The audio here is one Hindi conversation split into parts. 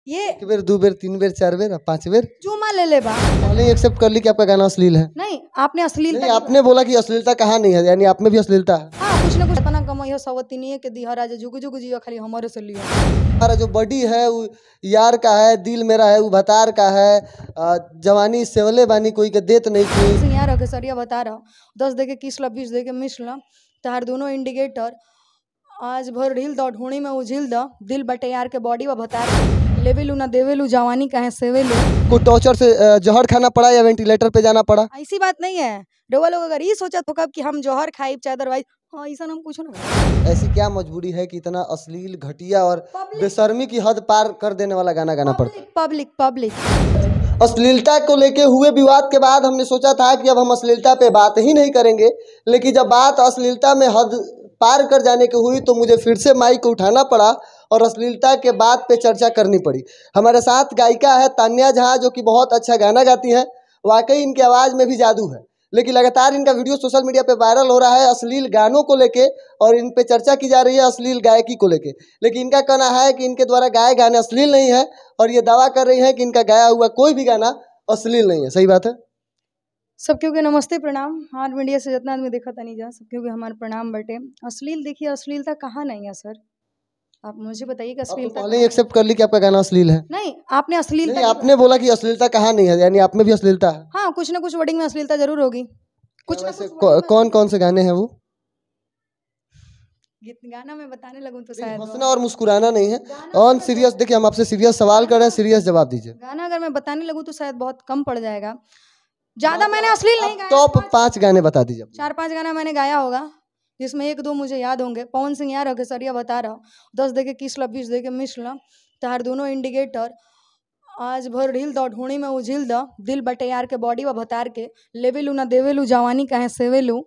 ये एक बेर, दो बेर, तीन बेर, चार बेर, पांच बेर चूमा ले ले बा। पहले ही एक्सेप्ट कर ली कि आपका गाना अश्लील है। नहीं, आपने अश्लीलता नहीं, आपने बोला कि अश्लीलता कहाँ नहीं है, यानी आप में भी अश्लीलता है। हाँ, कुछ ना कुछ तना कमाइयो सवतिनिए के दिहा राजा जुग जुग जियो खाली हमारे से लियो। हमारा जो बॉडी है वो यार का है, दिल मेरा है वो भतार का है। जवानी सेवले बानी कोई के देत नहीं थी। यहाँ रखे सरिया बता रहा 10 दे के किस ला 20 दे के मिस ला तार दोनों इंडिकेटर आज भर ढील द ढूंढी में उझिल द दिल बटे यार के बॉडी व भतार लेवेलू ना देवेलू जवानी कहे सेवेलू। को टॉर्चर से जहर खाना पड़ा या वेंटिलेटर पे जाना पड़ा? ऐसी बात नहीं है। डोवा लोग अगर ये सोचा तो कब कि हम जौहर खाई चाहे अदरवाइज हाँ ऐसा हम कुछ ना। ऐसी क्या मजबूरी है कि इतना अश्लील, घटिया और बेशर्मी की हद पार कर देने वाला गाना गाना पड़ता? पब्लिक पब्लिक अश्लीलता को लेके हुए विवाद के बाद हमने सोचा था कि अब हम अश्लीलता पे बात ही नहीं करेंगे, लेकिन जब बात अश्लीलता में हद पार कर जाने की हुई तो मुझे फिर से माइक को उठाना पड़ा और अश्लीलता के बात पे चर्चा करनी पड़ी। हमारे साथ गायिका है तान्या झा, जो कि बहुत अच्छा गाना गाती हैं। वाकई इनकी आवाज़ में भी जादू है, लेकिन लगातार इनका वीडियो सोशल मीडिया पे वायरल हो रहा है अश्लील गानों को लेके, और इन पे चर्चा की जा रही है अश्लील गायकी को लेके। लेकिन इनका कहना है कि इनके द्वारा गाए गाने अश्लील नहीं है, और ये दावा कर रही है कि इनका गाया हुआ कोई भी गाना अश्लील नहीं है। सही बात है? सब क्योंकि नमस्ते प्रणाम। हार मीडिया से जितना आदमी देखा नहीं जा सब क्योंकि हमारे प्रणाम बटे। अश्लील देखिए, अश्लीलता कहाँ नहीं है सर, आप मुझे बताइए कि अश्लीलता पहले ही एक्सेप्ट कर ली कि आपका गाना अश्लील है। नहीं, आपने अश्लीलता नहीं, आपने बोला कि अश्लीलता कहाँ नहीं है, यानी आप में भी अश्लीलता है। हाँ, कुछ ना कुछ वर्डिंग में अश्लीलता जरूर होगी। कुछ ना कुछ कौन कौन से गाने हैं वो? गीत गाना मैं बताने लगूं तो शायद हंसना और मुस्कुराना नहीं है, ऑन सीरियस। देखिए, हम आपसे सीरियस सवाल कर रहे हैं, सीरियस जवाब दीजिए। गाना अगर मैं बताने लगूं तो शायद बहुत कम पड़ जाएगा। ज्यादा मैंने अश्लील नहीं गाया। टॉप 5 गाने बता दीजिए। 4-5 गाना मैंने गाया होगा, जिसमें 1-2 मुझे याद होंगे। पवन सिंह यार रखे सरिया बता रहा 10 दे के किस ला 20 दे के मिस ला तार दोनों इंडिकेटर आज भर ढील द ढूंढी में उझिल द दिल बटे यार के बॉडी व भतार के लेवेलू ना देवेलू जवानी कहे सेवेलू।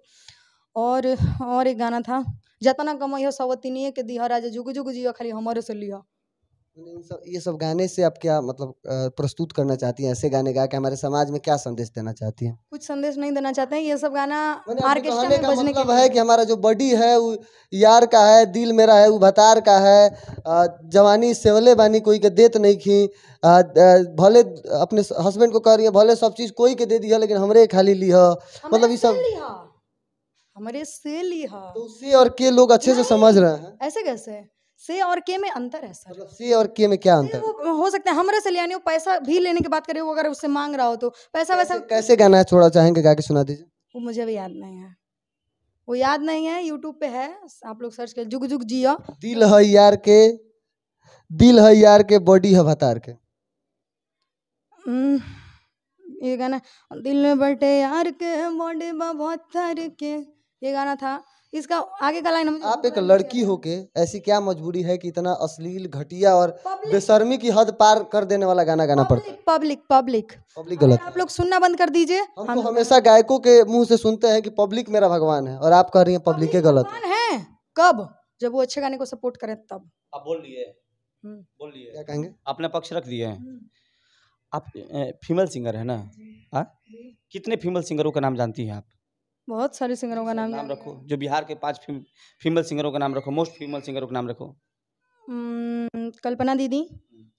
और एक गाना था जतना कमाइयो सवतिनिए के दिहा राजा जुग जुग जियो खाली हमारे से लियो। ये सब गाने से आप क्या मतलब प्रस्तुत करना चाहती हैं? ऐसे गाने गा के हमारे समाज में क्या संदेश देना चाहती हैं? कुछ संदेश नहीं देना चाहते हैं। ये सब गाना ऑर्केस्ट्रा में बजने का मतलब है कि हमारा जो बॉडी है वो यार का है, दिल मेरा है वो भतार का है। जवानी सेवले बानी कोई के देत नहीं खी। भले अपने हस्बैंड को कह रही है भले सब चीज कोई के दे दिया, लेकिन हमरे खाली ली है। मतलब ये सब हमारे से लिहा। तो से और के लोग अच्छे से समझ रहे हैं। ऐसे कैसे? से और के में अंतर है सर। मतलब से और के में क्या अंतर? वो हो सकता है हमरे से लियानी हो, पैसा भी लेने की बात करे, वो अगर उससे मांग रहा हो तो पैसा वैसा। कैसे गाना है, थोड़ा चाहेंगे गा के सुना दीजिए। वो मुझे भी याद नहीं है, वो याद नहीं है। यूट्यूब पे है, आप लोग सर्च कर जुग जुग जिया। दिल है यार के, दिल है यार के, बॉडी है भतार के। ये गाना दिल बटे यार के बॉडी भतार के, ये गाना था। इसका आगे का लाइन आप एक लड़की होके ऐसी क्या मजबूरी है कि इतना अश्लील, घटिया और बेशर्मी की हद पार कर देने वाला गाना गाना पड़ता? पब्लिक पब्लिक पब्लिक गलत। आप लोग सुनना बंद कर दीजिए। हम तो हमेशा गायकों के मुंह से सुनते हैं कि पब्लिक मेरा भगवान है, और आप कह रही हैं पब्लिक गलत है। कब? जब वो अच्छे गाने को सपोर्ट करें तब। आप बोल लिए क्या कहेंगे? आपने पक्ष रख दिए हैं। आप फीमेल सिंगर है ना? कितने फीमेल सिंगरों का नाम जानती हैं आप? बहुत सारे सिंगरों का नाम रखो, जो बिहार के 5 फीमेल सिंगरों का नाम रखो, मोस्ट फीमेल सिंगरों का नाम रखो। कल्पना दीदी,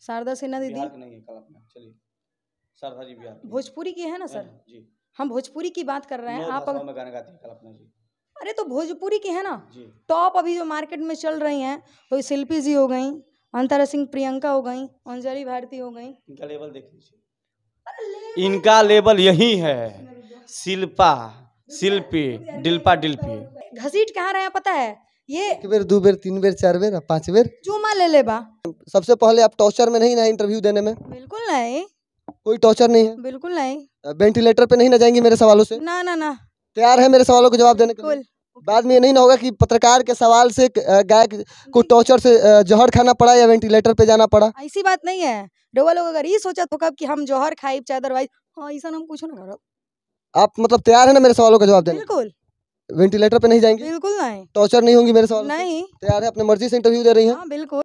शारदा सिन्हा दीदी। बिहार की नहीं है कल्पना, चलिए शारदा जी बिहार भोजपुरी की है ना सर जी। हम भोजपुरी की बात कर रहे हैं। आप में गाना गाती हैं कल्पना जी। अरे तो भोजपुरी की है ना जी। टॉप अभी जो मार्केट में चल रही हैं, कोई शिल्पी जी हो गई, अंतरा सिंह प्रियंका हो गई, अंजलि भारती हो गई। इनका लेवल देख लीजिए, इनका लेवल यही है। शिल्पा, शिल्पी, डिल्पा डिल्पी। घसीट कहाँ रहे हैं पता है? ये एक बेर, दो बेर, तीन बेर, चार बेर, पांच बेर चूमा ले ले बा। सबसे पहले आप टॉर्चर में नहीं ना इंटरव्यू देने में? बिल्कुल नहीं, कोई टॉर्चर नहीं है। बिल्कुल नहीं। वेंटिलेटर पे नहीं ना जाएंगी मेरे सवालों से? ना ना ना, तैयार है मेरे सवालों को जवाब देने के लिए? बाद में ये नहीं ना होगा कि पत्रकार के सवाल से गायक को टॉर्चर से जहर खाना पड़ा या वेंटिलेटर पे जाना पड़ा? ऐसी बात नहीं है। डोवा लोग अगर ये सोचा तो कब कि हम जौहर खाई चाहे अदरवाइज हाँ ऐसा हम कुछ ना करो। आप मतलब तैयार है ना मेरे सवालों का जवाब देने? बिल्कुल। वेंटिलेटर पे नहीं जाएंगी? बिल्कुल नहीं। टॉर्चर नहीं होंगी मेरे सवाल? नहीं। तैयार है, अपनी मर्जी से इंटरव्यू दे रही हैं? हाँ बिल्कुल।